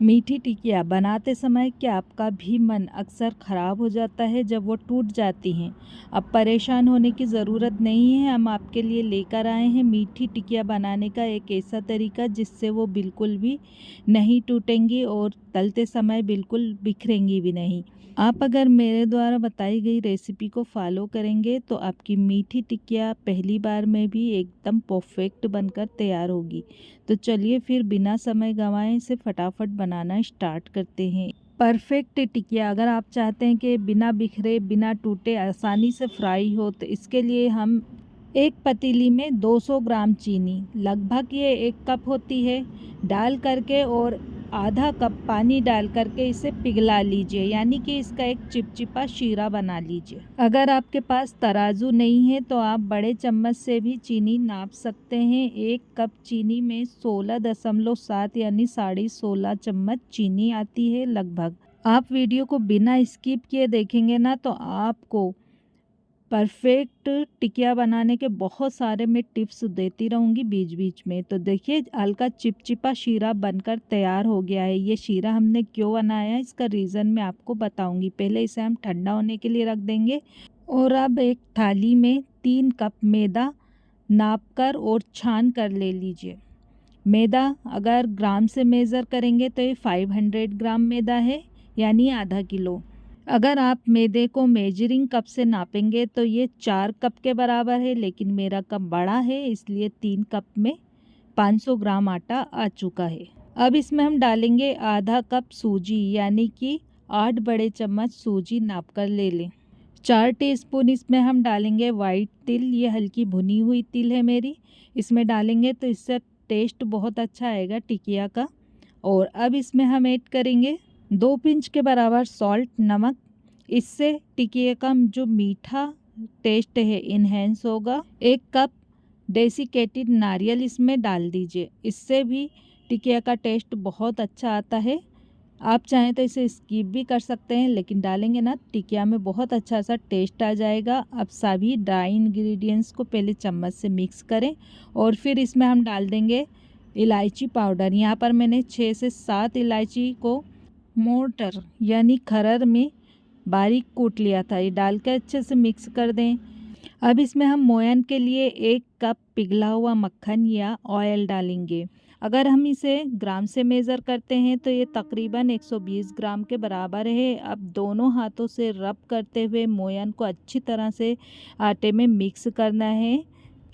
मीठी टिकिया बनाते समय क्या आपका भी मन अक्सर ख़राब हो जाता है जब वो टूट जाती हैं? अब परेशान होने की ज़रूरत नहीं है, हम आपके लिए लेकर आए हैं मीठी टिकिया बनाने का एक ऐसा तरीका जिससे वो बिल्कुल भी नहीं टूटेंगी और तलते समय बिल्कुल बिखरेंगी भी नहीं। आप अगर मेरे द्वारा बताई गई रेसिपी को फॉलो करेंगे तो आपकी मीठी टिकिया पहली बार में भी एकदम परफेक्ट बनकर तैयार होगी। तो चलिए फिर बिना समय गंवाए इसे फटाफट बनाना स्टार्ट करते हैं। परफेक्ट टिकिया अगर आप चाहते हैं कि बिना बिखरे बिना टूटे आसानी से फ्राई हो तो इसके लिए हम एक पतीली में 200 ग्राम चीनी, लगभग ये 1 कप होती है, डाल करके और आधा कप पानी डाल करके इसे पिघला लीजिए, यानी कि इसका एक चिपचिपा शीरा बना लीजिए। अगर आपके पास तराजू नहीं है तो आप बड़े चम्मच से भी चीनी नाप सकते हैं। 1 कप चीनी में 16.7 यानी 16.5 चम्मच चीनी आती है लगभग। आप वीडियो को बिना स्किप किए देखेंगे ना तो आपको परफेक्ट टिकिया बनाने के बहुत सारे मैं टिप्स देती रहूँगी बीच बीच में। तो देखिए हल्का चिपचिपा शीरा बनकर तैयार हो गया है। ये शीरा हमने क्यों बनाया है इसका रीज़न मैं आपको बताऊँगी। पहले इसे हम ठंडा होने के लिए रख देंगे और अब एक थाली में 3 कप मैदा नाप कर और छान कर ले लीजिए। मैदा अगर ग्राम से मेज़र करेंगे तो ये 500 ग्राम मैदा है, यानी आधा किलो। अगर आप मैदे को मेजरिंग कप से नापेंगे तो ये 4 कप के बराबर है, लेकिन मेरा कप बड़ा है इसलिए 3 कप में 500 ग्राम आटा आ चुका है। अब इसमें हम डालेंगे आधा कप सूजी, यानी कि 8 बड़े चम्मच सूजी नाप कर ले लें। 4 टीस्पून इसमें हम डालेंगे वाइट तिल, ये हल्की भुनी हुई तिल है मेरी। इसमें डालेंगे तो इससे टेस्ट बहुत अच्छा आएगा टिकिया का। और अब इसमें हम ऐड करेंगे 2 पिंच के बराबर सॉल्ट, नमक। इससे टिकिया का जो मीठा टेस्ट है इन्हेंस होगा। 1 कप डेसिकेटेड नारियल इसमें डाल दीजिए, इससे भी टिकिया का टेस्ट बहुत अच्छा आता है। आप चाहें तो इसे स्किप भी कर सकते हैं, लेकिन डालेंगे ना टिकिया में बहुत अच्छा सा टेस्ट आ जाएगा। अब सभी ड्राई इंग्रेडिएंट्स को पहले चम्मच से मिक्स करें और फिर इसमें हम डाल देंगे इलायची पाउडर। यहाँ पर मैंने 6 से 7 इलायची को मोर्टर यानी खरर में बारीक कूट लिया था, ये डाल के अच्छे से मिक्स कर दें। अब इसमें हम मोयन के लिए 1 कप पिघला हुआ मक्खन या ऑयल डालेंगे। अगर हम इसे ग्राम से मेज़र करते हैं तो ये तकरीबन 120 ग्राम के बराबर है। अब दोनों हाथों से रब करते हुए मोयन को अच्छी तरह से आटे में मिक्स करना है।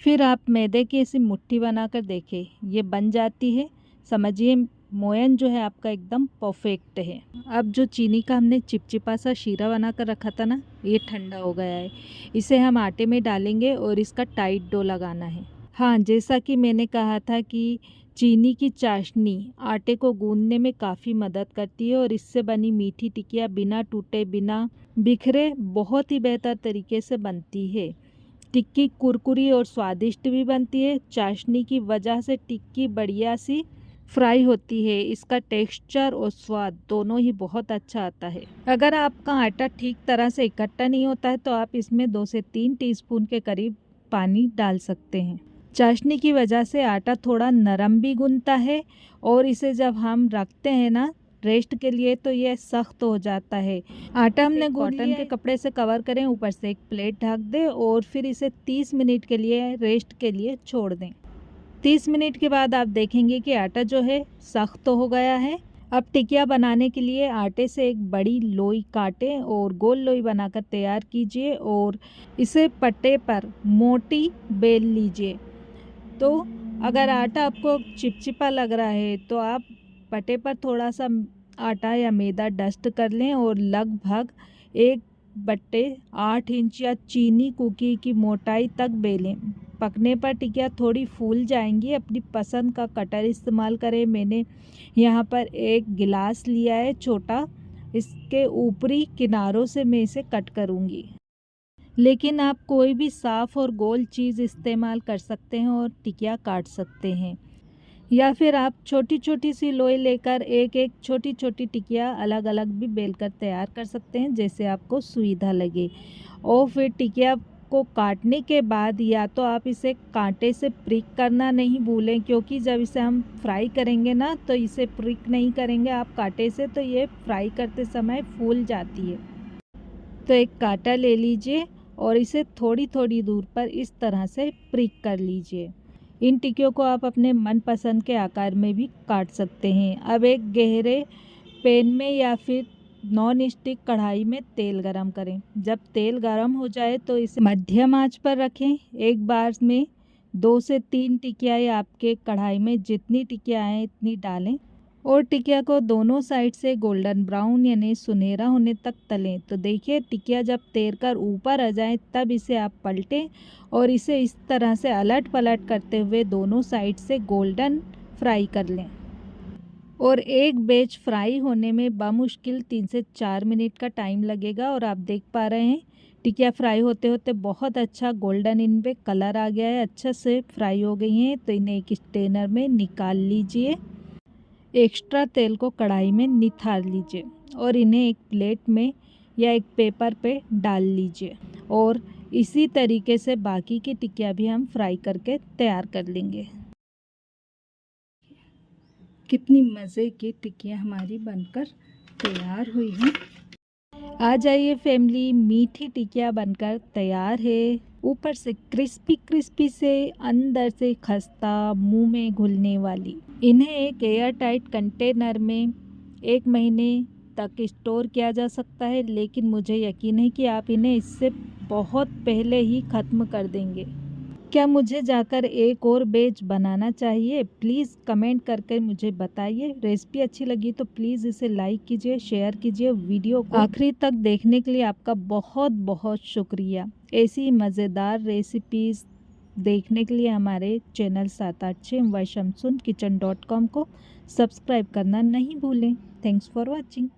फिर आप मैदे की ऐसी मुट्ठी बनाकर देखें, ये बन जाती है। समझिए मोयन जो है आपका एकदम परफेक्ट है। अब जो चीनी का हमने चिपचिपा सा शीरा बना कर रखा था ना, ये ठंडा हो गया है। इसे हम आटे में डालेंगे और इसका टाइट डो लगाना है। हाँ, जैसा कि मैंने कहा था कि चीनी की चाशनी आटे को गूंदने में काफ़ी मदद करती है और इससे बनी मीठी टिकिया बिना टूटे बिना बिखरे बहुत ही बेहतर तरीके से बनती है। टिक्की कुरकुरी और स्वादिष्ट भी बनती है। चाशनी की वजह से टिक्की बढ़िया सी फ्राई होती है। इसका टेक्सचर और स्वाद दोनों ही बहुत अच्छा आता है। अगर आपका आटा ठीक तरह से इकट्ठा नहीं होता है तो आप इसमें 2 से 3 टीस्पून के करीब पानी डाल सकते हैं। चाशनी की वजह से आटा थोड़ा नरम भी गूंथता है और इसे जब हम रखते हैं ना रेस्ट के लिए तो ये सख्त हो जाता है। आटा हमने कॉटन के कपड़े से कवर करें, ऊपर से एक प्लेट ढक दें और फिर इसे 30 मिनट के लिए रेस्ट के लिए छोड़ दें। 30 मिनट के बाद आप देखेंगे कि आटा जो है सख्त हो गया है। अब टिकिया बनाने के लिए आटे से एक बड़ी लोई काटें और गोल लोई बनाकर तैयार कीजिए और इसे पट्टे पर मोटी बेल लीजिए। तो अगर आटा आपको चिपचिपा लग रहा है तो आप पट्टे पर थोड़ा सा आटा या मैदा डस्ट कर लें और लगभग 1/8 इंच या चीनी कुकी की मोटाई तक बेलें। पकने पर टिकिया थोड़ी फूल जाएंगी। अपनी पसंद का कटर इस्तेमाल करें। मैंने यहाँ पर एक गिलास लिया है छोटा, इसके ऊपरी किनारों से मैं इसे कट करूँगी, लेकिन आप कोई भी साफ़ और गोल चीज़ इस्तेमाल कर सकते हैं और टिकिया काट सकते हैं। या फिर आप छोटी छोटी सी लोई लेकर एक एक छोटी छोटी टिकिया अलग अलग भी बेल कर तैयार कर सकते हैं, जैसे आपको सुविधा लगे। और फिर टिकिया को काटने के बाद या तो आप इसे कांटे से प्रिक करना नहीं भूलें, क्योंकि जब इसे हम फ्राई करेंगे ना तो इसे प्रिक नहीं करेंगे आप कांटे से तो ये फ्राई करते समय फूल जाती है। तो एक कांटा ले लीजिए और इसे थोड़ी थोड़ी दूर पर इस तरह से प्रिक कर लीजिए। इन टिक्कियों को आप अपने मनपसंद के आकार में भी काट सकते हैं। अब एक गहरे पैन में या फिर नॉन स्टिक कढ़ाई में तेल गरम करें। जब तेल गरम हो जाए तो इसे मध्यम आंच पर रखें। एक बार में 2 से 3 टिकियाँ आपके कढ़ाई में जितनी टिकियाँ आए इतनी डालें और टिकिया को दोनों साइड से गोल्डन ब्राउन यानी सुनहरा होने तक तलें। तो देखिए टिकिया जब तैर कर ऊपर आ जाए तब इसे आप पलटें और इसे इस तरह से अलट पलट करते हुए दोनों साइड से गोल्डन फ्राई कर लें। और एक बैच फ्राई होने में बमुश्किल 3 से 4 मिनट का टाइम लगेगा। और आप देख पा रहे हैं टिकिया फ्राई होते होते बहुत अच्छा गोल्डन इन पे कलर आ गया है, अच्छे से फ्राई हो गई हैं। तो इन्हें एक स्ट्रेनर में निकाल लीजिए। एक्स्ट्रा तेल को कढ़ाई में निथार लीजिए और इन्हें एक प्लेट में या एक पेपर पे डाल लीजिए। और इसी तरीके से बाकी की टिकिया भी हम फ्राई करके तैयार कर लेंगे। कितनी मज़े की टिकिया हमारी बनकर तैयार हुई हैं। आ जाइए फैमिली, मीठी टिकिया बनकर तैयार है। ऊपर से क्रिस्पी क्रिस्पी से, अंदर से खस्ता, मुंह में घुलने वाली। इन्हें एक एयर टाइट कंटेनर में 1 महीने तक स्टोर किया जा सकता है, लेकिन मुझे यकीन है कि आप इन्हें इससे बहुत पहले ही ख़त्म कर देंगे। क्या मुझे जाकर एक और बैच बनाना चाहिए? प्लीज़ कमेंट करके मुझे बताइए। रेसिपी अच्छी लगी तो प्लीज़ इसे लाइक कीजिए, शेयर कीजिए। वीडियो को आखिरी तक देखने के लिए आपका बहुत बहुत शुक्रिया। ऐसी मज़ेदार रेसिपीज़ देखने के लिए हमारे चैनल 786 व शमसुन किचन.com को सब्सक्राइब करना नहीं भूलें। Thanks for watching.